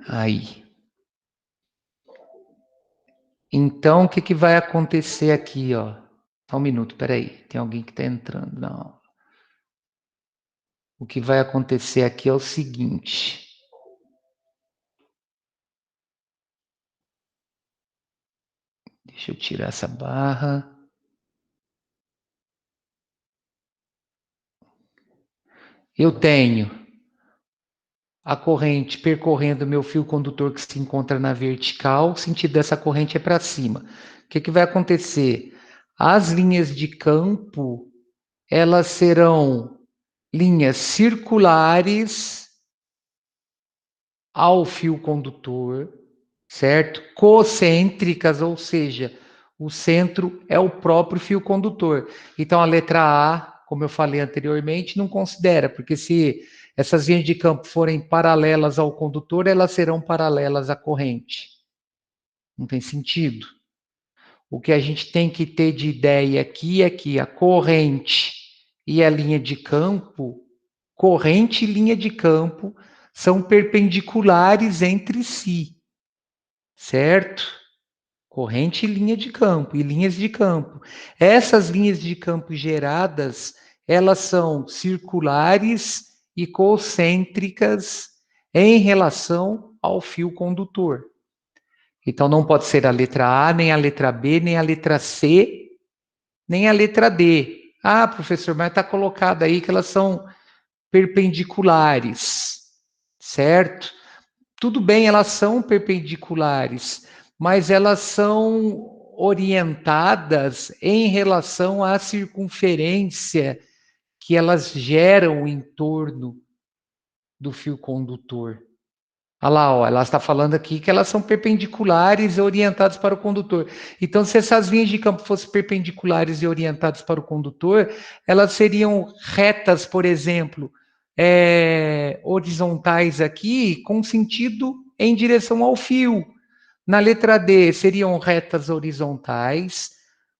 Aí. Então, o que vai acontecer aqui, ó? Só um minuto, peraí. Tem alguém que está entrando. Não. O que vai acontecer aqui é o seguinte. Deixa eu tirar essa barra. Eu tenho a corrente percorrendo meu fio condutor que se encontra na vertical, o sentido dessa corrente é para cima. O que vai acontecer? As linhas de campo, elas serão linhas circulares ao fio condutor, certo? Concêntricas, ou seja, o centro é o próprio fio condutor. Então, a letra A, como eu falei anteriormente, não considera, porque se essas linhas de campo forem paralelas ao condutor, elas serão paralelas à corrente. Não tem sentido. O que a gente tem que ter de ideia aqui é que a corrente e a linha de campo, corrente e linha de campo, são perpendiculares entre si, certo? Corrente e linha de campo, e linhas de campo. Essas linhas de campo geradas, elas são circulares e concêntricas em relação ao fio condutor. Então, não pode ser a letra A, nem a letra B, nem a letra C, nem a letra D. Ah, professor, mas está colocado aí que elas são perpendiculares, certo? Tudo bem, elas são perpendiculares, mas elas são orientadas em relação à circunferência que elas geram em torno do fio condutor. Olha lá, ó, ela está falando aqui que elas são perpendiculares e orientadas para o condutor. Então, se essas linhas de campo fossem perpendiculares e orientadas para o condutor, elas seriam retas, por exemplo, horizontais aqui, com sentido em direção ao fio. Na letra D, seriam retas horizontais,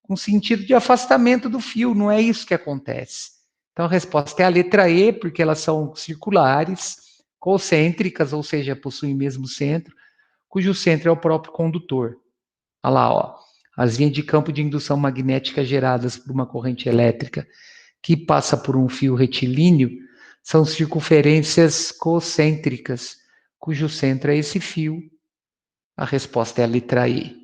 com sentido de afastamento do fio. Não é isso que acontece. Então, a resposta é a letra E, porque elas são circulares, concêntricas, ou seja, possuem o mesmo centro, cujo centro é o próprio condutor. Olha lá, ó, as linhas de campo de indução magnética geradas por uma corrente elétrica que passa por um fio retilíneo são circunferências concêntricas, cujo centro é esse fio. A resposta é a letra E.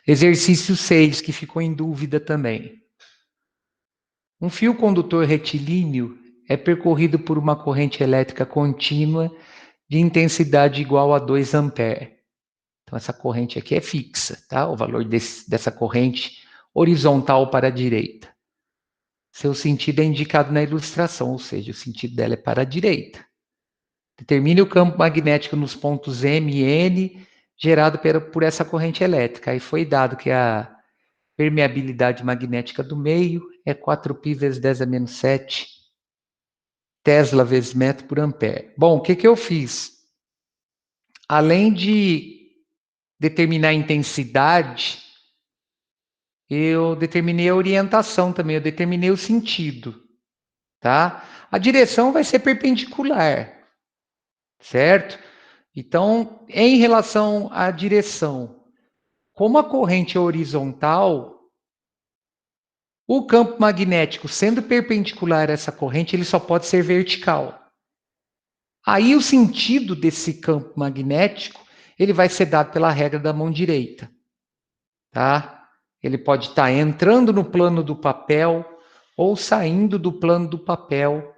Exercício 6, que ficou em dúvida também. Um fio condutor retilíneo é percorrido por uma corrente elétrica contínua de intensidade igual a 2 amperes. Então, essa corrente aqui é fixa, tá? O valor dessa corrente horizontal para a direita. Seu sentido é indicado na ilustração, ou seja, o sentido dela é para a direita. Determine o campo magnético nos pontos M e N gerado por essa corrente elétrica. Aí foi dado que a permeabilidade magnética do meio é 4π vezes 10 a menos 7 Tesla vezes metro por ampere. Bom, o que eu fiz? Além de determinar a intensidade, eu determinei a orientação também, eu determinei o sentido, tá? A direção vai ser perpendicular, certo? Então, em relação à direção, como a corrente é horizontal, o campo magnético, sendo perpendicular a essa corrente, ele só pode ser vertical. Aí o sentido desse campo magnético, ele vai ser dado pela regra da mão direita, tá? Ele pode estar entrando no plano do papel ou saindo do plano do papel.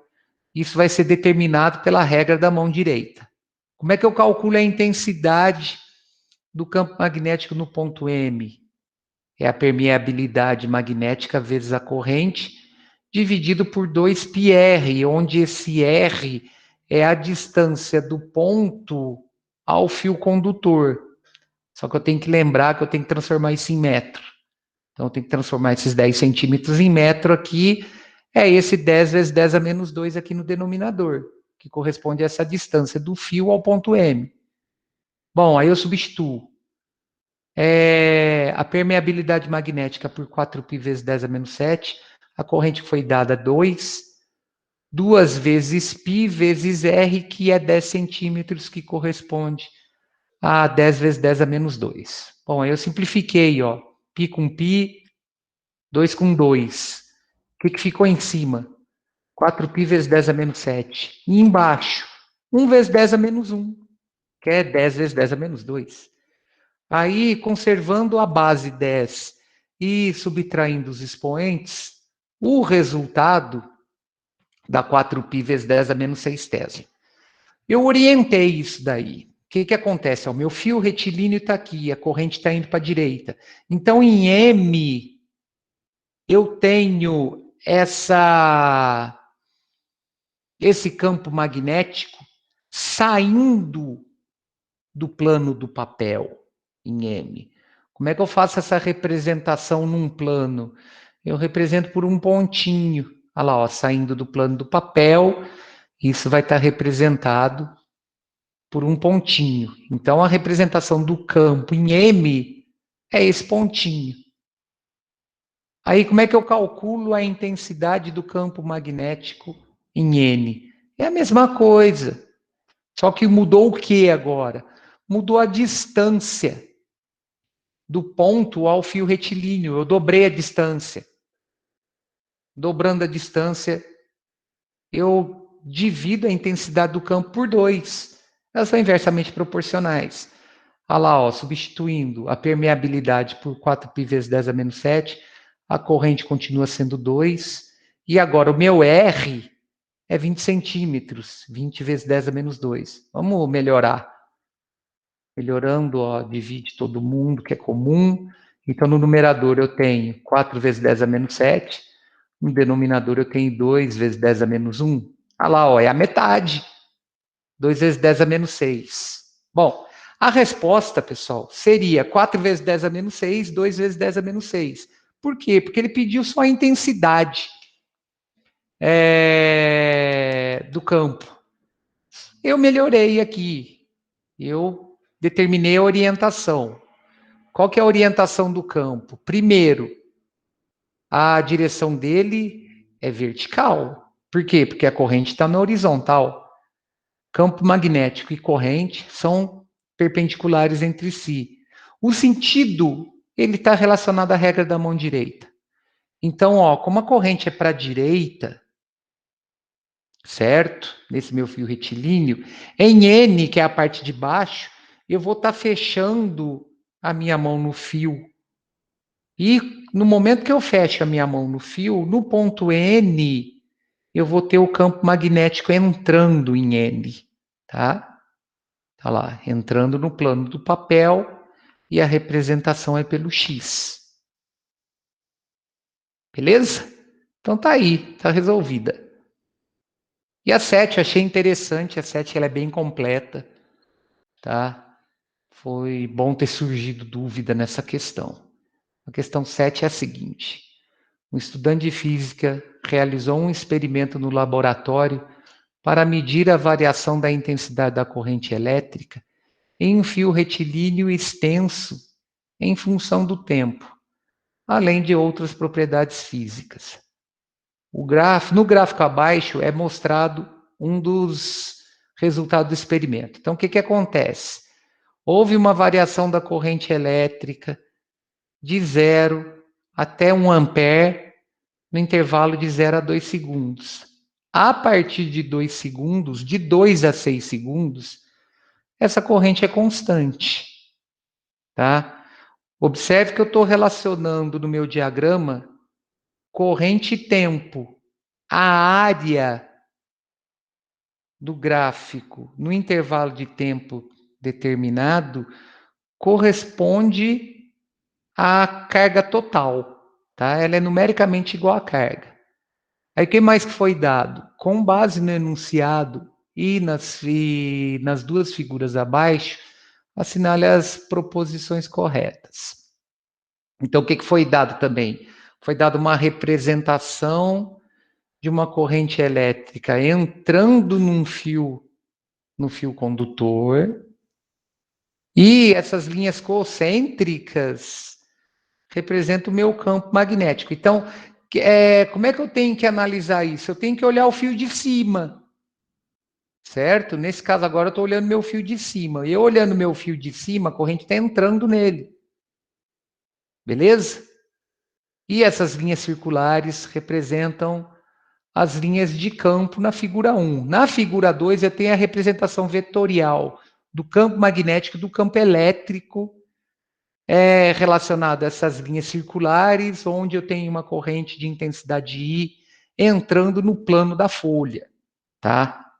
Isso vai ser determinado pela regra da mão direita. Como é que eu calculo a intensidade do campo magnético no ponto M? É a permeabilidade magnética vezes a corrente, dividido por 2πr, onde esse R é a distância do ponto ao fio condutor. Só que eu tenho que lembrar que eu tenho que transformar isso em metro. Então, eu tenho que transformar esses 10 centímetros em metro aqui. É esse 10 vezes 10 a menos 2 aqui no denominador, que corresponde a essa distância do fio ao ponto M. Bom, aí eu substituo. A permeabilidade magnética por 4π vezes 10 a menos 7. A corrente foi dada 2. 2 vezes π vezes r, que é 10 centímetros, que corresponde a 10 vezes 10 a menos 2. Bom, aí eu simplifiquei, ó. Π com π, 2 com 2. O que ficou em cima? 4π vezes 10 a menos 7. E embaixo, 1 vezes 10 a menos 1, que é 10 vezes 10 a menos 2. Aí, conservando a base 10 e subtraindo os expoentes, o resultado dá 4π vezes 10 a menos 6 Tesla. Eu orientei isso daí. O que acontece? O meu fio retilíneo está aqui, a corrente está indo para a direita. Então, em M, eu tenho esse campo magnético saindo do plano do papel, em M. Como é que eu faço essa representação num plano? Eu represento por um pontinho. Olha lá, ó, saindo do plano do papel, isso vai estar representado por um pontinho. Então, a representação do campo em M é esse pontinho. Aí, como é que eu calculo a intensidade do campo magnético em N? É a mesma coisa. Só que mudou o que agora? Mudou a distância do ponto ao fio retilíneo. Eu dobrei a distância. Dobrando a distância, eu divido a intensidade do campo por 2. Elas são inversamente proporcionais. Olha lá, ó, substituindo a permeabilidade por 4π vezes 10 a menos 7, a corrente continua sendo 2. E agora o meu R é 20 centímetros, 20 vezes 10 a menos 2. Vamos melhorar. Melhorando, ó, divide todo mundo, que é comum. Então, no numerador eu tenho 4 vezes 10 a menos 7. No denominador eu tenho 2 vezes 10 a menos 1. Olha lá, ó, é a metade. 2 vezes 10 a menos 6. Bom, a resposta, pessoal, seria 4 vezes 10 a menos 6, 2 vezes 10 a menos 6. Por quê? Porque ele pediu só a intensidade do campo. Eu melhorei aqui. Eu determinei a orientação. Qual que é a orientação do campo? Primeiro, a direção dele é vertical. Por quê? Porque a corrente está na horizontal. Campo magnético e corrente são perpendiculares entre si. O sentido, ele está relacionado à regra da mão direita. Então, ó, como a corrente é para a direita, certo? Nesse meu fio retilíneo, em N, que é a parte de baixo, eu vou estar fechando a minha mão no fio. E no momento que eu fecho a minha mão no fio, no ponto N, eu vou ter o campo magnético entrando em N, tá? Tá lá, entrando no plano do papel e a representação é pelo X. Beleza? Então tá aí, tá resolvida. E a 7, achei interessante, a 7 ela é bem completa, tá? Foi bom ter surgido dúvida nessa questão. A questão 7 é a seguinte: um estudante de física realizou um experimento no laboratório para medir a variação da intensidade da corrente elétrica em um fio retilíneo extenso em função do tempo, além de outras propriedades físicas. No gráfico abaixo é mostrado um dos resultados do experimento. Então, o que acontece? Houve uma variação da corrente elétrica de 0 até 1 ampere no intervalo de 0 a 2 segundos. A partir de 2 segundos, de 2 a 6 segundos, essa corrente é constante, tá? Observe que eu estou relacionando no meu diagrama corrente e tempo. A área do gráfico no intervalo de tempo determinado corresponde à carga total, tá? Ela é numericamente igual à carga. Aí o que mais que foi dado? Com base no enunciado e nas duas figuras abaixo, assinale as proposições corretas. Então, o que foi dado também? Foi dada uma representação de uma corrente elétrica entrando no fio condutor, e essas linhas concêntricas representam o meu campo magnético. Então, como é que eu tenho que analisar isso? Eu tenho que olhar o fio de cima, certo? Nesse caso agora eu estou olhando meu fio de cima. E eu olhando meu fio de cima, a corrente está entrando nele. Beleza? E essas linhas circulares representam as linhas de campo na figura 1. Na figura 2, eu tenho a representação vetorial do campo magnético e do campo elétrico relacionado a essas linhas circulares, onde eu tenho uma corrente de intensidade I entrando no plano da folha, tá?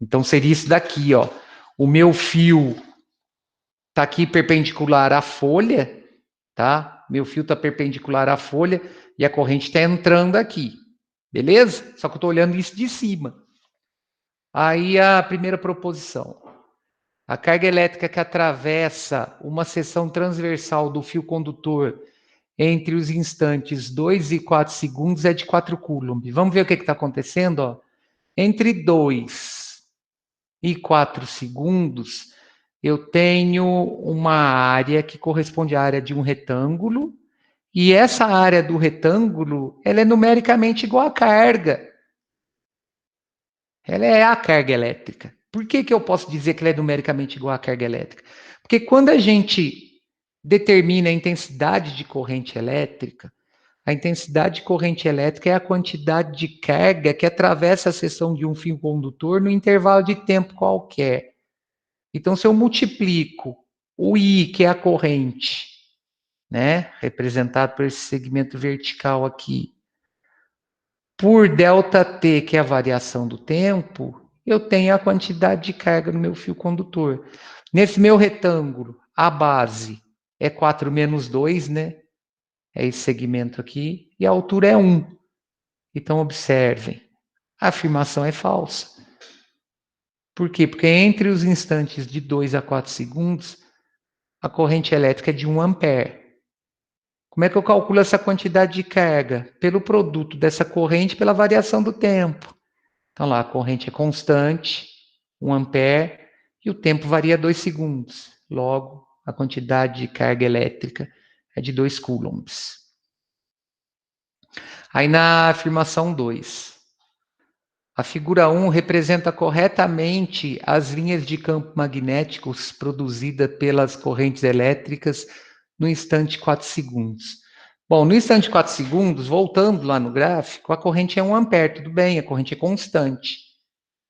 Então seria isso daqui, ó. O meu fio está aqui perpendicular à folha, tá? Meu fio está perpendicular à folha e a corrente está entrando aqui, beleza? Só que eu estou olhando isso de cima. Aí a primeira proposição. A carga elétrica que atravessa uma seção transversal do fio condutor entre os instantes 2 e 4 segundos é de 4 coulomb. Vamos ver o que está acontecendo? Ó. Entre 2 e 4 segundos, eu tenho uma área que corresponde à área de um retângulo, e essa área do retângulo ela é numericamente igual à carga. Ela é a carga elétrica. Por que eu posso dizer que ela é numericamente igual à carga elétrica? Porque quando a gente determina a intensidade de corrente elétrica, a intensidade de corrente elétrica é a quantidade de carga que atravessa a seção de um fio condutor no intervalo de tempo qualquer. Então, se eu multiplico o I, que é a corrente, né, representado por esse segmento vertical aqui, por ΔT, que é a variação do tempo, eu tenho a quantidade de carga no meu fio condutor. Nesse meu retângulo, a base é 4 menos 2, né? É esse segmento aqui, e a altura é 1. Então, observem, a afirmação é falsa. Por quê? Porque entre os instantes de 2 a 4 segundos, a corrente elétrica é de 1 ampere. Como é que eu calculo essa quantidade de carga? Pelo produto dessa corrente pela variação do tempo. Então lá, a corrente é constante, 1 ampere, e o tempo varia 2 segundos. Logo, a quantidade de carga elétrica é de 2 coulombs. Aí na afirmação 2, a figura 1 representa corretamente as linhas de campo magnéticos produzidas pelas correntes elétricas no instante 4 segundos. Bom, no instante 4 segundos, voltando lá no gráfico, a corrente é 1 ampere, tudo bem, a corrente é constante.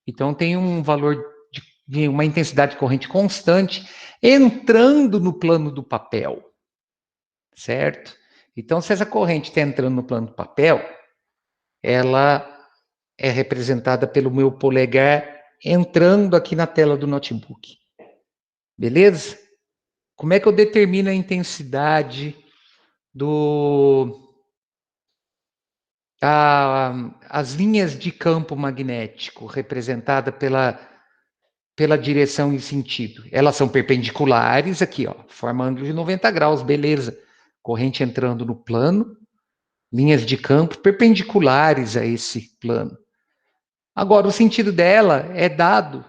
Então tem um valor de uma intensidade de corrente constante entrando no plano do papel, certo? Então, se essa corrente está entrando no plano do papel, ela é representada pelo meu polegar entrando aqui na tela do notebook. Beleza? Como é que eu determino a intensidade as linhas de campo magnético representada pela direção e sentido? Elas são perpendiculares aqui, ó, forma ângulo de 90 graus, beleza. Corrente entrando no plano, linhas de campo perpendiculares a esse plano. Agora, o sentido dela é dado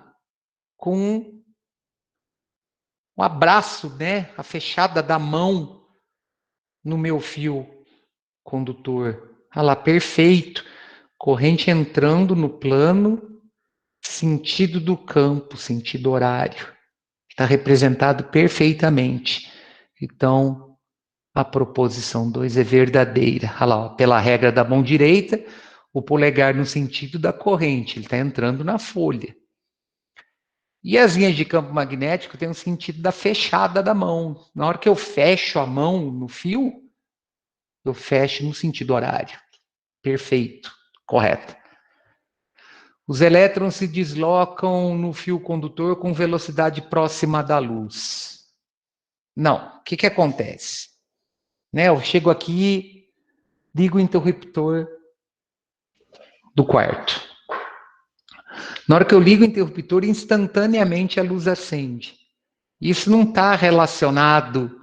com um abraço, né, a fechada da mão no meu fio condutor. Ah lá, perfeito. Corrente entrando no plano, sentido do campo, sentido horário. Está representado perfeitamente. Então, a proposição 2 é verdadeira. Olha lá, ó, pela regra da mão direita, o polegar no sentido da corrente, ele está entrando na folha. E as linhas de campo magnético têm o sentido da fechada da mão. Na hora que eu fecho a mão no fio, eu fecho no sentido horário. Perfeito, correto. Os elétrons se deslocam no fio condutor com velocidade próxima da luz. Não, o que acontece? Né, eu chego aqui, ligo o interruptor do quarto. Na hora que eu ligo o interruptor, instantaneamente a luz acende. Isso não está relacionado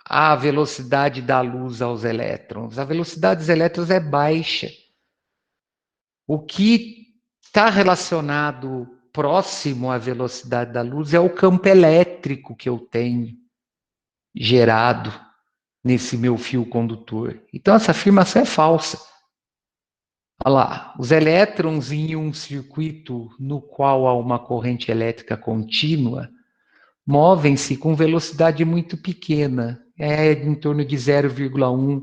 à velocidade da luz aos elétrons. A velocidade dos elétrons é baixa. O que está relacionado próximo à velocidade da luz é o campo elétrico que eu tenho gerado nesse meu fio condutor. Então, essa afirmação é falsa. Olha lá, os elétrons em um circuito no qual há uma corrente elétrica contínua movem-se com velocidade muito pequena, em torno de 0,1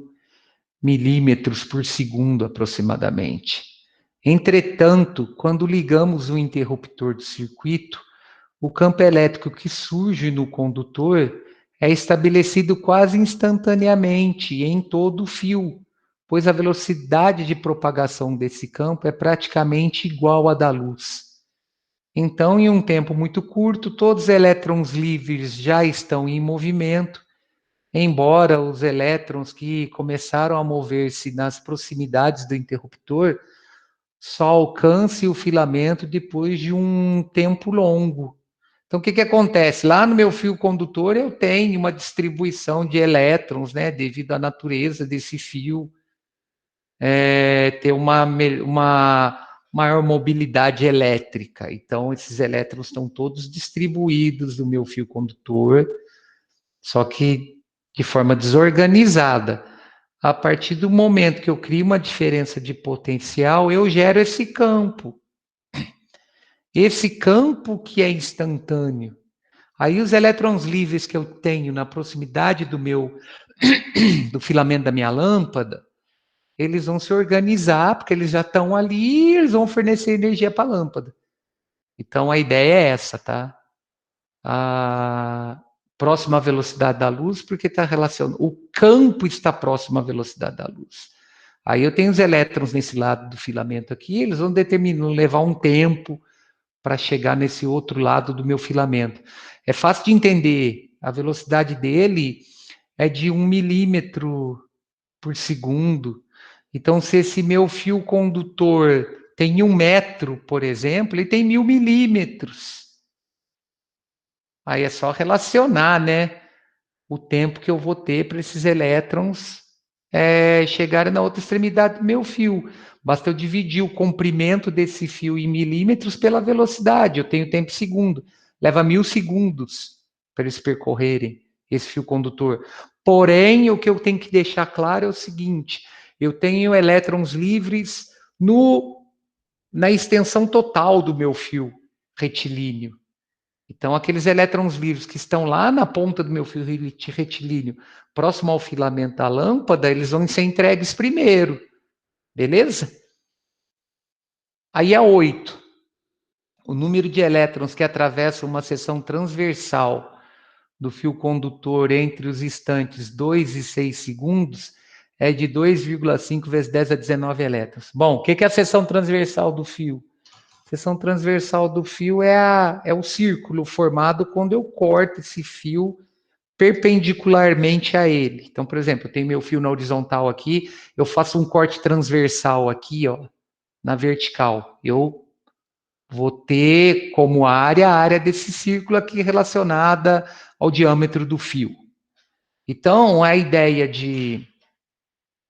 milímetros por segundo aproximadamente. Entretanto, quando ligamos o interruptor do circuito, o campo elétrico que surge no condutor é estabelecido quase instantaneamente em todo o fio, pois a velocidade de propagação desse campo é praticamente igual à da luz. Então, em um tempo muito curto, todos os elétrons livres já estão em movimento, embora os elétrons que começaram a mover-se nas proximidades do interruptor só alcancem o filamento depois de um tempo longo. Então, o que acontece? Lá no meu fio condutor eu tenho uma distribuição de elétrons, né, devido à natureza desse fio ter uma maior mobilidade elétrica. Então, esses elétrons estão todos distribuídos no meu fio condutor, só que de forma desorganizada. A partir do momento que eu crio uma diferença de potencial, eu gero esse campo. Esse campo que é instantâneo. Aí os elétrons livres que eu tenho na proximidade do filamento da minha lâmpada, eles vão se organizar, porque eles já estão ali, e eles vão fornecer energia para a lâmpada. Então a ideia é essa, tá? A próxima à velocidade da luz, porque está relacionado. O campo está próximo à velocidade da luz. Aí eu tenho os elétrons nesse lado do filamento aqui, eles vão levar um tempo para chegar nesse outro lado do meu filamento. É fácil de entender. A velocidade dele é de 1 milímetro por segundo. Então, se esse meu fio condutor tem 1 metro, por exemplo, ele tem 1000 milímetros. Aí é só relacionar, né, o tempo que eu vou ter para esses elétrons chegarem na outra extremidade do meu fio. Basta eu dividir o comprimento desse fio em milímetros pela velocidade. Eu tenho tempo segundo. Leva 1000 segundos para eles percorrerem esse fio condutor. Porém, o que eu tenho que deixar claro é o seguinte: eu tenho elétrons livres na extensão total do meu fio retilíneo. Então, aqueles elétrons livres que estão lá na ponta do meu fio retilíneo, próximo ao filamento da lâmpada, eles vão ser entregues primeiro. Beleza? Aí a 8. O número de elétrons que atravessam uma seção transversal do fio condutor entre os instantes 2 e 6 segundos é de 2,5 vezes 10 a 19 elétrons. Bom, o que é a seção transversal do fio? A seção transversal do fio é o círculo formado quando eu corto esse fio perpendicularmente a ele. Então, por exemplo, eu tenho meu fio na horizontal aqui, eu faço um corte transversal aqui, ó, na vertical. Eu vou ter como área a área desse círculo aqui relacionada ao diâmetro do fio. Então, a ideia de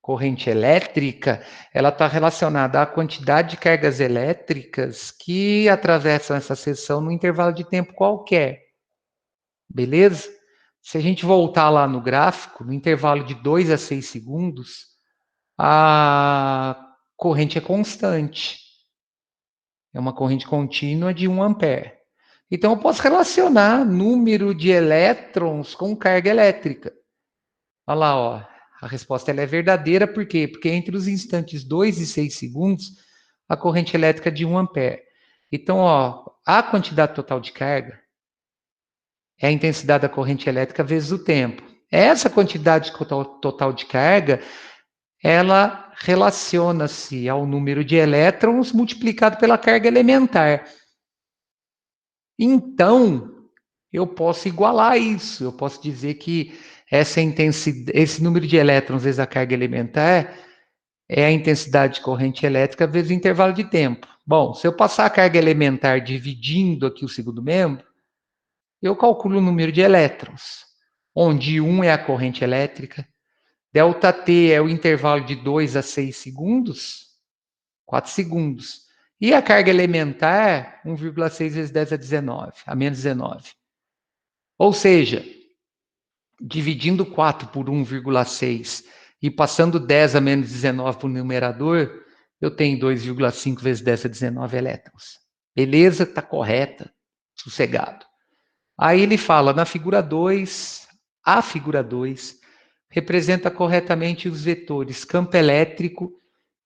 corrente elétrica, ela está relacionada à quantidade de cargas elétricas que atravessam essa seção no intervalo de tempo qualquer. Beleza? Se a gente voltar lá no gráfico, no intervalo de 2 a 6 segundos, a corrente é constante. É uma corrente contínua de 1 ampere. Então, eu posso relacionar número de elétrons com carga elétrica. Olha lá, ó. A resposta ela é verdadeira, por quê? Porque entre os instantes 2 e 6 segundos, a corrente elétrica é de 1 ampere. Então, ó, a quantidade total de carga é a intensidade da corrente elétrica vezes o tempo. Essa quantidade total de carga, ela relaciona-se ao número de elétrons multiplicado pela carga elementar. Então, eu posso igualar isso. Eu posso dizer que essa intensidade, esse número de elétrons vezes a carga elementar é a intensidade de corrente elétrica vezes o intervalo de tempo. Bom, se eu passar a carga elementar dividindo aqui o segundo membro, eu calculo o número de elétrons, onde 1 é a corrente elétrica, ΔT é o intervalo de 2 a 6 segundos, 4 segundos. E a carga elementar, 1,6 vezes 10 a 19, a menos 19. Ou seja, dividindo 4 por 1,6 e passando 10 a menos 19 para o numerador, eu tenho 2,5 vezes 10 a 19 elétrons. Beleza? Está correta. Sossegado. Aí ele fala, na figura 2, a figura 2 representa corretamente os vetores campo elétrico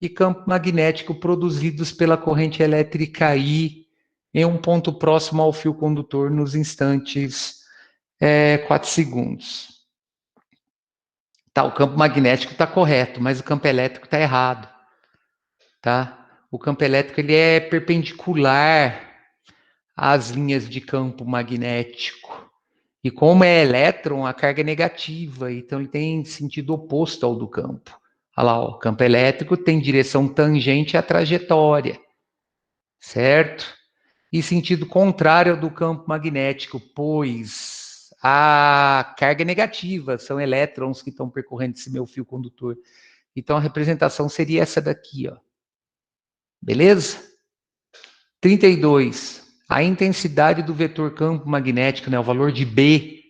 e campo magnético produzidos pela corrente elétrica I em um ponto próximo ao fio condutor nos instantes 4 segundos. Tá, o campo magnético está correto, mas o campo elétrico está errado. Tá? O campo elétrico ele é perpendicular às linhas de campo magnético. E como é elétron, a carga é negativa, então ele tem sentido oposto ao do campo. Olha lá, ó, o campo elétrico tem direção tangente à trajetória, certo? E sentido contrário ao do campo magnético, pois a carga é negativa, são elétrons que estão percorrendo esse meu fio condutor. Então a representação seria essa daqui, ó. Beleza? 32. A intensidade do vetor campo magnético, né, o valor de B,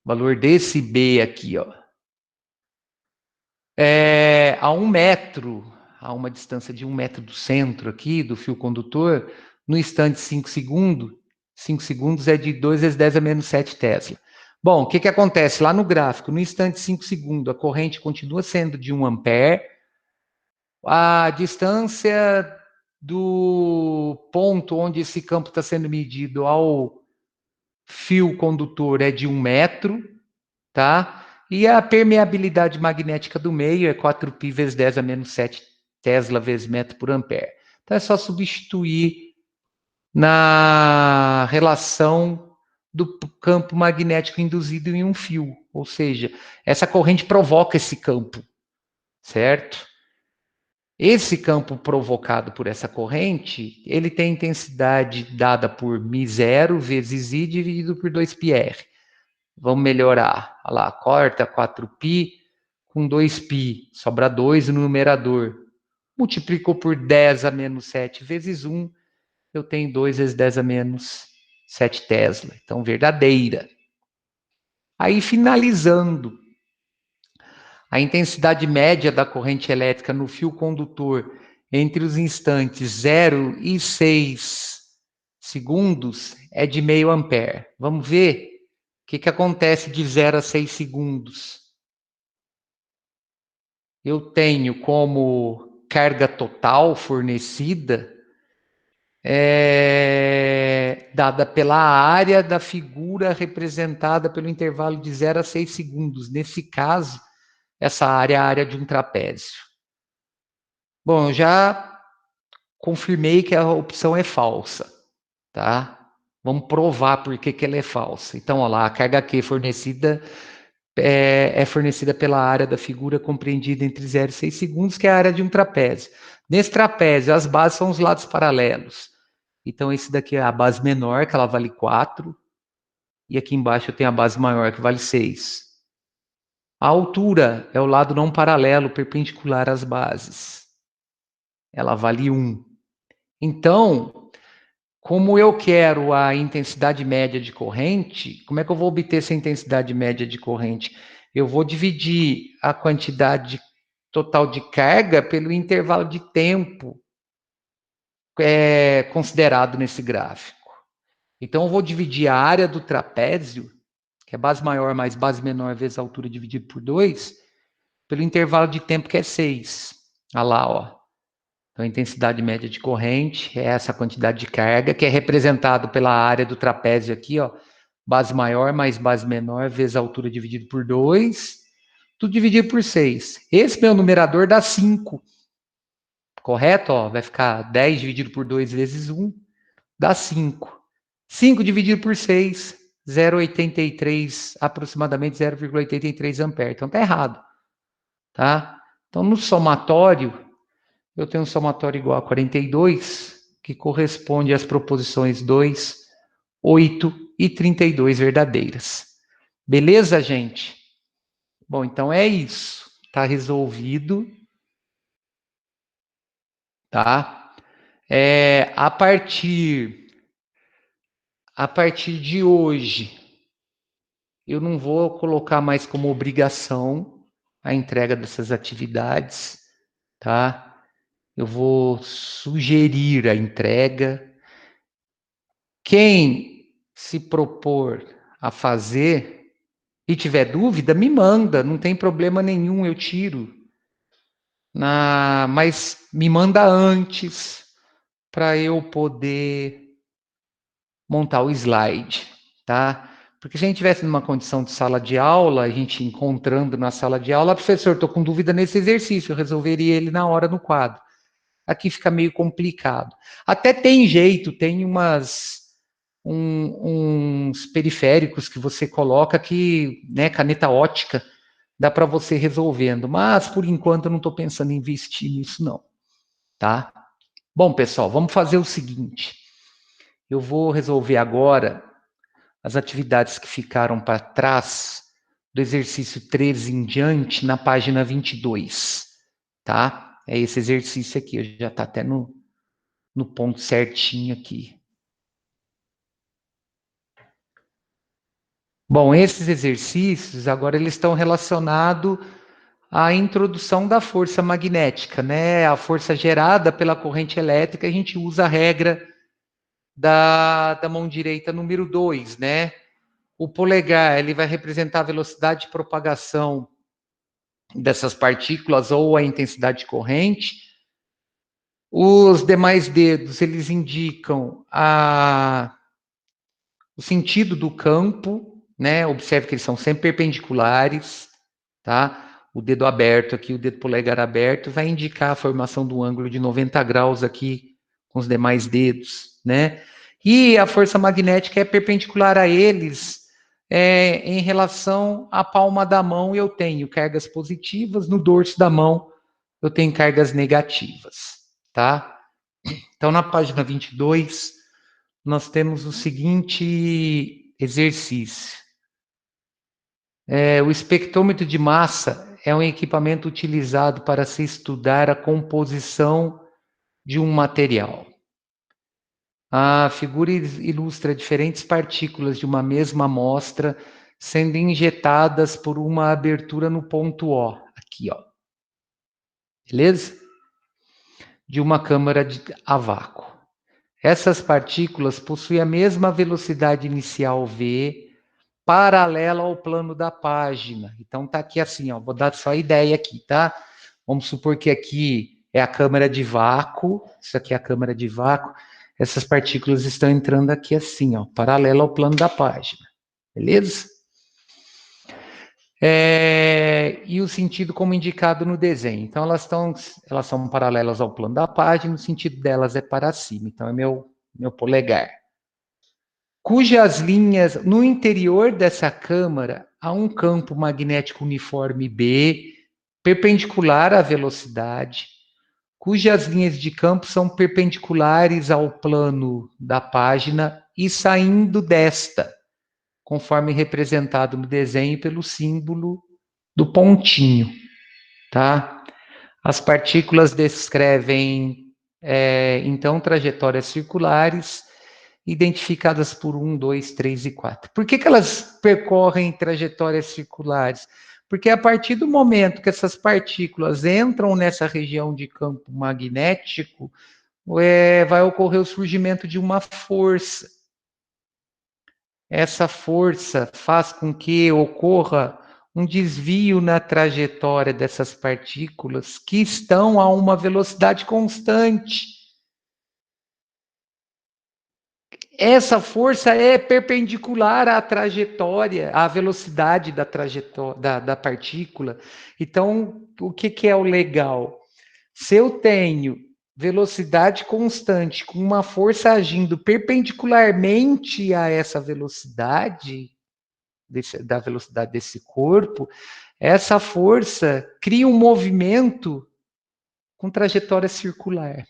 o valor desse B aqui, ó, a 1 metro, a uma distância de 1 metro do centro aqui, do fio condutor, no instante 5 segundos é de 2 vezes 10 a menos 7 Tesla. Bom, o que acontece lá no gráfico? No instante 5 segundos, a corrente continua sendo de 1 ampere, a distância do ponto onde esse campo está sendo medido ao fio condutor é de 1 metro, tá? E a permeabilidade magnética do meio é 4π vezes 10 a menos 7 Tesla vezes metro por ampere. Então é só substituir na relação do campo magnético induzido em um fio. Ou seja, essa corrente provoca esse campo, certo? Esse campo provocado por essa corrente, ele tem intensidade dada por μ0 vezes I dividido por 2πr. Vamos melhorar. Olha lá, corta 4π com 2π, sobra 2 no numerador. Multiplicou por 10 a menos 7 vezes 1, eu tenho 2 vezes 10 a menos 7 Tesla. Então, verdadeira. Aí, finalizando, a intensidade média da corrente elétrica no fio condutor entre os instantes 0 e 6 segundos é de meio ampere. Vamos ver o que acontece de 0 a 6 segundos. Eu tenho como carga total fornecida dada pela área da figura representada pelo intervalo de 0 a 6 segundos. Nesse caso, essa área é a área de um trapézio. Bom, eu já confirmei que a opção é falsa, tá? Vamos provar por que ela é falsa. Então, olha lá, a carga Q fornecida é fornecida pela área da figura compreendida entre 0 e 6 segundos, que é a área de um trapézio. Nesse trapézio, as bases são os lados paralelos. Então, esse daqui é a base menor, que ela vale 4, e aqui embaixo eu tenho a base maior, que vale 6. A altura é o lado não paralelo, perpendicular às bases. Ela vale 1. Então, como eu quero a intensidade média de corrente, como é que eu vou obter essa intensidade média de corrente? Eu vou dividir a quantidade total de carga pelo intervalo de tempo considerado nesse gráfico. Então, eu vou dividir a área do trapézio, que é base maior mais base menor vezes a altura dividido por 2, pelo intervalo de tempo que é 6. Olha lá, ó. Então, a intensidade média de corrente é essa quantidade de carga, que é representado pela área do trapézio aqui, ó. Base maior mais base menor vezes a altura dividido por 2, tudo dividido por 6. Esse meu numerador dá 5. Correto? Ó, vai ficar 10 dividido por 2 vezes 1, dá 5. 5 dividido por 6, 0,83, aproximadamente 0,83 ampere. Então, tá errado. Tá? Então, no somatório, eu tenho um somatório igual a 42, que corresponde às proposições 2, 8 e 32 verdadeiras. Beleza, gente? Bom, então é isso. Está resolvido. Tá? A partir de hoje, eu não vou colocar mais como obrigação a entrega dessas atividades, tá? eu vou sugerir a entrega. Quem se propor a fazer e tiver dúvida, me manda, não tem problema nenhum, eu tiro. Mas me manda antes para eu poder montar o slide, tá? Porque se a gente estivesse numa condição de sala de aula, a gente encontrando na sala de aula, professor, estou com dúvida nesse exercício, eu resolveria ele na hora no quadro. Aqui fica meio complicado. Até tem jeito, tem uns periféricos que você coloca que, né, caneta ótica, dá para você resolvendo. Mas, por enquanto, eu não estou pensando em investir nisso, não. Tá? Bom, pessoal, vamos fazer o seguinte. Eu vou resolver agora as atividades que ficaram para trás do exercício 13 em diante, na página 22. Tá? É esse exercício aqui, já está até no ponto certinho aqui. Bom, esses exercícios, agora eles estão relacionados à introdução da força magnética, né? A força gerada pela corrente elétrica, a gente usa a regra da mão direita número 2, né? O polegar, ele vai representar a velocidade de propagação dessas partículas ou a intensidade de corrente. Os demais dedos, eles indicam o sentido do campo, né? Observe que eles são sempre perpendiculares, tá? O dedo aberto aqui, o dedo polegar aberto, vai indicar a formação do ângulo de 90 graus aqui com os demais dedos, né? E a força magnética é perpendicular a eles em relação à palma da mão, eu tenho cargas positivas, no dorso da mão eu tenho cargas negativas, tá? Então, na página 22, nós temos o seguinte exercício. O espectrômetro de massa é um equipamento utilizado para se estudar a composição de um material. A figura ilustra diferentes partículas de uma mesma amostra sendo injetadas por uma abertura no ponto O, aqui, ó. Beleza? De uma câmara a vácuo. Essas partículas possuem a mesma velocidade inicial V, paralela ao plano da página. Então tá aqui assim, ó, vou dar só a ideia aqui, tá? Vamos supor que aqui é a câmara de vácuo, isso aqui é a câmara de vácuo, essas partículas estão entrando aqui assim, ó, paralela ao plano da página, beleza? E o sentido como indicado no desenho. Então elas são paralelas ao plano da página, o sentido delas é para cima, então é meu polegar. Cujas linhas, no interior dessa câmara, há um campo magnético uniforme B, perpendicular à velocidade, cujas linhas de campo são perpendiculares ao plano da página e saindo desta, conforme representado no desenho pelo símbolo do pontinho, tá? As partículas descrevem, então, trajetórias circulares, identificadas por 1, 2, 3 e 4. Por que elas percorrem trajetórias circulares? Porque a partir do momento que essas partículas entram nessa região de campo magnético, vai ocorrer o surgimento de uma força. Essa força faz com que ocorra um desvio na trajetória dessas partículas que estão a uma velocidade constante. Essa força é perpendicular à trajetória, à velocidade da trajetória da partícula. Então, o que é o legal? Se eu tenho velocidade constante com uma força agindo perpendicularmente a essa velocidade, da velocidade desse corpo, essa força cria um movimento com trajetória circular.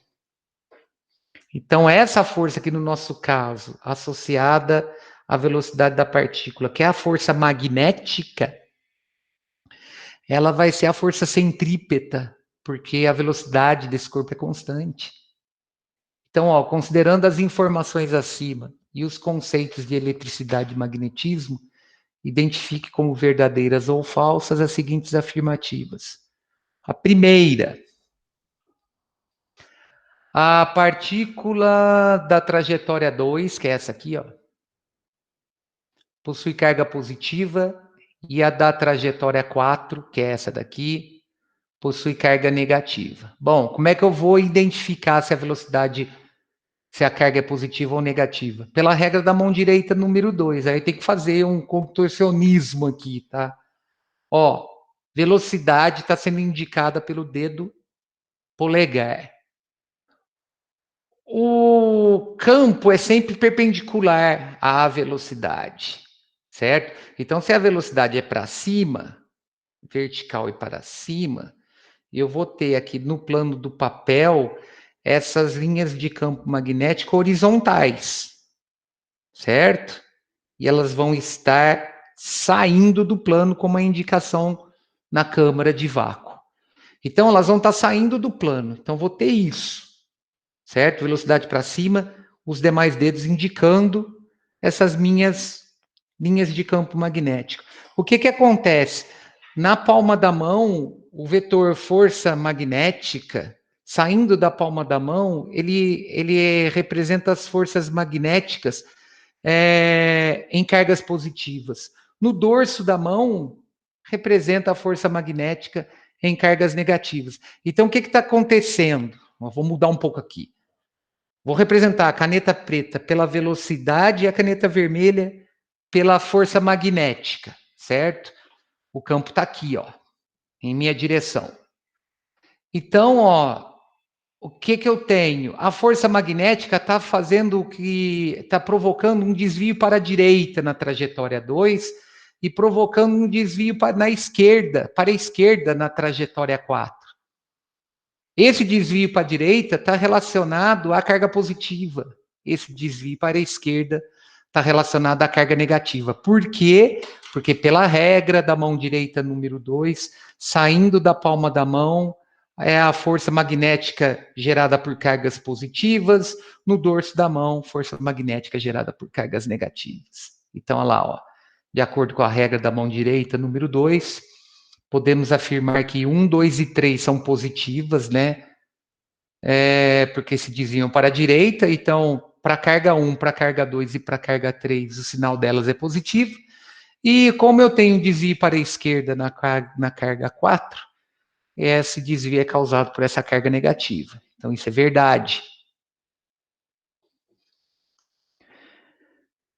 Então, essa força aqui no nosso caso, associada à velocidade da partícula, que é a força magnética, ela vai ser a força centrípeta, porque a velocidade desse corpo é constante. Então, ó, considerando as informações acima e os conceitos de eletricidade e magnetismo, identifique como verdadeiras ou falsas as seguintes afirmativas. A primeira: A partícula da trajetória 2, que é essa aqui, ó, possui carga positiva, e a da trajetória 4, que é essa daqui, possui carga negativa. Bom, como é que eu vou identificar se a velocidade, se a carga é positiva ou negativa? Pela regra da mão direita número 2. Aí tem que fazer um contorcionismo aqui, tá? Ó, velocidade está sendo indicada pelo dedo polegar. O campo é sempre perpendicular à velocidade, certo? Então, se a velocidade é para cima, vertical e para cima, eu vou ter aqui no plano do papel essas linhas de campo magnético horizontais, certo? E elas vão estar saindo do plano como a indicação na câmara de vácuo. Então, elas vão estar saindo do plano. Então, vou ter isso, certo? Velocidade para cima, os demais dedos indicando essas minhas linhas de campo magnético. O que acontece? Na palma da mão, o vetor força magnética, saindo da palma da mão, ele representa as forças magnéticas em cargas positivas. No dorso da mão, representa a força magnética em cargas negativas. Então, o que está acontecendo? Vou mudar um pouco aqui. Vou representar a caneta preta pela velocidade e a caneta vermelha pela força magnética, certo? O campo está aqui, ó, em minha direção. Então, ó, o que eu tenho? A força magnética está fazendo o que está provocando um desvio para a direita na trajetória 2 e provocando um desvio para a esquerda na trajetória 4. Esse desvio para a direita está relacionado à carga positiva. Esse desvio para a esquerda está relacionado à carga negativa. Por quê? Porque pela regra da mão direita número 2, saindo da palma da mão, é a força magnética gerada por cargas positivas, no dorso da mão, força magnética gerada por cargas negativas. Então, olha lá, ó, de acordo com a regra da mão direita número 2, podemos afirmar que 1, 2 e 3 são positivas, né? Porque se desviam para a direita, então, para a carga 1, para a carga 2 e para a carga 3, o sinal delas é positivo. E como eu tenho desvio para a esquerda na carga 4, esse desvio é causado por essa carga negativa. Então, isso é verdade.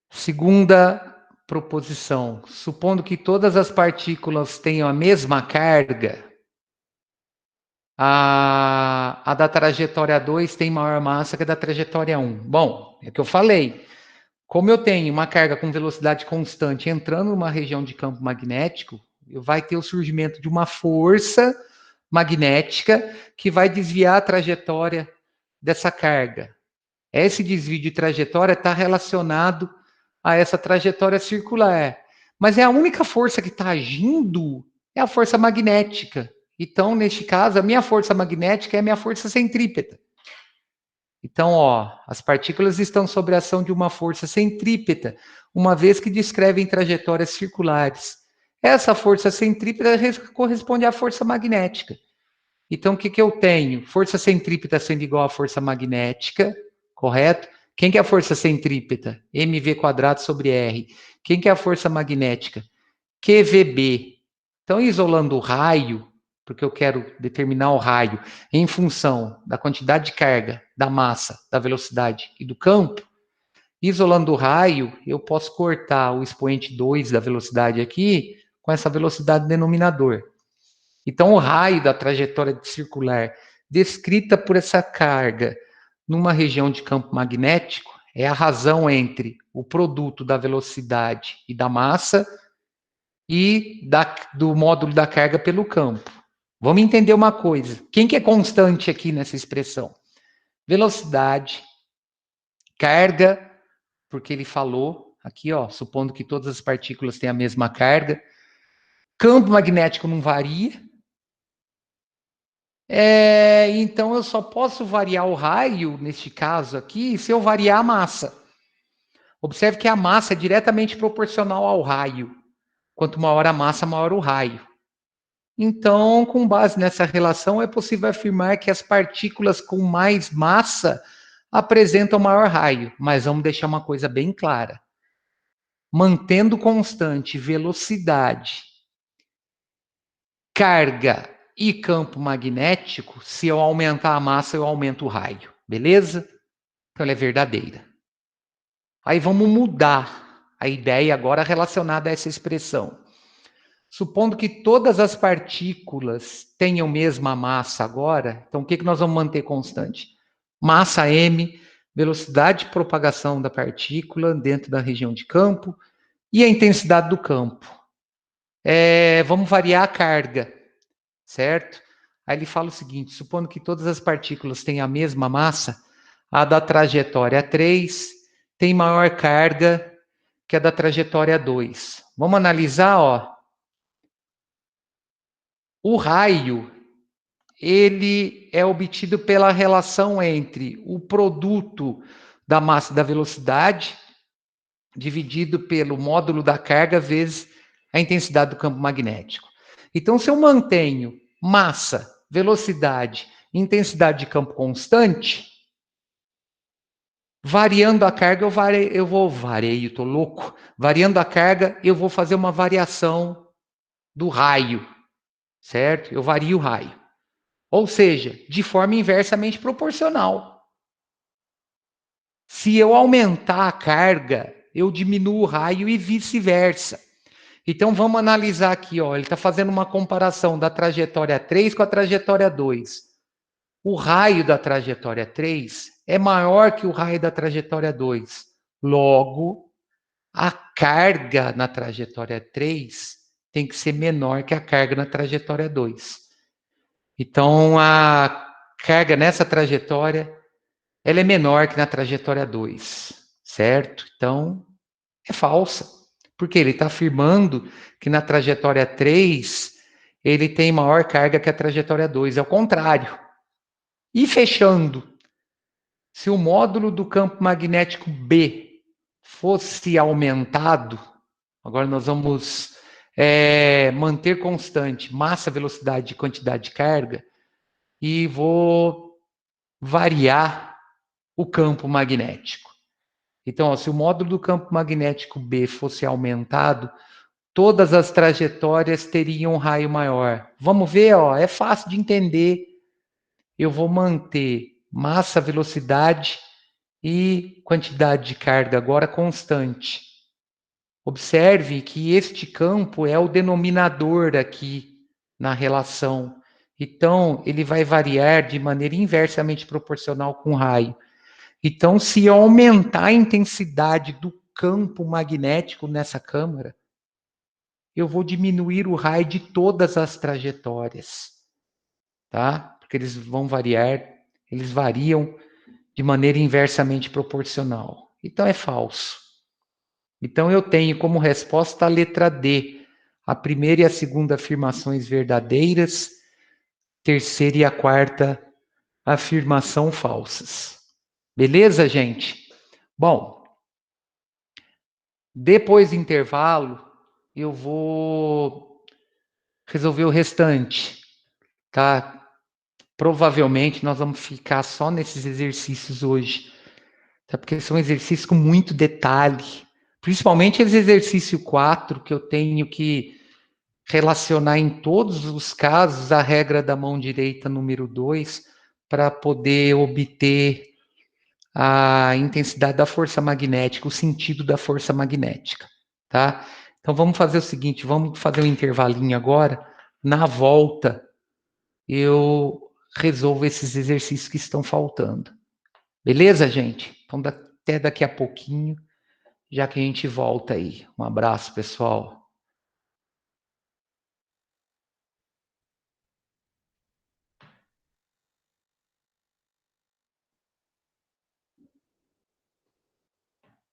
Segunda proposição. Supondo que todas as partículas tenham a mesma carga, a da trajetória 2 tem maior massa que a da trajetória 1. Bom, é o que eu falei. Como eu tenho uma carga com velocidade constante entrando numa região de campo magnético, vai ter o surgimento de uma força magnética que vai desviar a trajetória dessa carga. Esse desvio de trajetória está relacionado a essa trajetória circular. Mas é a única força que está agindo é a força magnética. Então, neste caso, a minha força magnética é a minha força centrípeta. Então, ó, as partículas estão sob a ação de uma força centrípeta, uma vez que descrevem trajetórias circulares. Essa força centrípeta corresponde à força magnética. Então, o que eu tenho? Força centrípeta sendo igual à força magnética, correto? Quem que é a força centrípeta? mv² sobre r. Quem que é a força magnética? QVB. Então, isolando o raio, porque eu quero determinar o raio em função da quantidade de carga, da massa, da velocidade e do campo, isolando o raio, eu posso cortar o expoente 2 da velocidade aqui com essa velocidade denominador. Então, o raio da trajetória circular descrita por essa carga numa região de campo magnético é a razão entre o produto da velocidade e da massa e do módulo da carga pelo campo. Vamos entender uma coisa. Quem que é constante aqui nessa expressão? Velocidade, carga, porque ele falou aqui, ó, supondo que todas as partículas têm a mesma carga. Campo magnético não varia. Então eu só posso variar o raio, neste caso aqui, se eu variar a massa. Observe que a massa é diretamente proporcional ao raio. Quanto maior a massa, maior o raio. Então, com base nessa relação, é possível afirmar que as partículas com mais massa apresentam maior raio. Mas vamos deixar uma coisa bem clara. Mantendo constante velocidade, carga e campo magnético, se eu aumentar a massa, eu aumento o raio. Beleza? Então, ela é verdadeira. Aí vamos mudar a ideia agora relacionada a essa expressão. Supondo que todas as partículas tenham mesma massa agora, então o que nós vamos manter constante? Massa m, velocidade de propagação da partícula dentro da região de campo e a intensidade do campo. Vamos variar a carga, certo? Aí ele fala o seguinte, supondo que todas as partículas tenham a mesma massa, a da trajetória 3 tem maior carga que a da trajetória 2. Vamos analisar, ó. O raio, ele é obtido pela relação entre o produto da massa e da velocidade dividido pelo módulo da carga vezes a intensidade do campo magnético. Então, se eu mantenho massa, velocidade e intensidade de campo constante, variando a carga, estou louco. Variando a carga, eu vou fazer uma variação do raio, certo? Eu vario o raio. Ou seja, de forma inversamente proporcional. Se eu aumentar a carga, eu diminuo o raio e vice-versa. Então, vamos analisar aqui, ó. Ele está fazendo uma comparação da trajetória 3 com a trajetória 2. O raio da trajetória 3 é maior que o raio da trajetória 2. Logo, a carga na trajetória 3 tem que ser menor que a carga na trajetória 2. Então, a carga nessa trajetória, ela é menor que na trajetória 2, certo? Então, é falsa. Porque ele está afirmando que na trajetória 3, ele tem maior carga que a trajetória 2. É o contrário. E fechando, se o módulo do campo magnético B fosse aumentado, agora nós vamos manter constante massa, velocidade e quantidade de carga, e vou variar o campo magnético. Então, ó, se o módulo do campo magnético B fosse aumentado, todas as trajetórias teriam um raio maior. Vamos ver, ó, é fácil de entender. Eu vou manter massa, velocidade e quantidade de carga agora constante. Observe que este campo é o denominador aqui na relação. Então, ele vai variar de maneira inversamente proporcional com o raio. Então, se eu aumentar a intensidade do campo magnético nessa câmara, eu vou diminuir o raio de todas as trajetórias, tá? Porque eles vão variar, eles variam de maneira inversamente proporcional. Então, é falso. Então, eu tenho como resposta a letra D, a primeira e a segunda afirmações verdadeiras, terceira e a quarta afirmação falsas. Beleza, gente? Bom, depois do intervalo, eu vou resolver o restante, tá? Provavelmente nós vamos ficar só nesses exercícios hoje, tá? Porque são exercícios com muito detalhe, principalmente esse exercício 4, que eu tenho que relacionar em todos os casos a regra da mão direita número 2, para poder obter a intensidade da força magnética, o sentido da força magnética, tá? Então vamos fazer o seguinte, vamos fazer um intervalinho agora. Na volta, eu resolvo esses exercícios que estão faltando. Beleza, gente? Então até daqui a pouquinho, já que a gente volta aí. Um abraço, pessoal.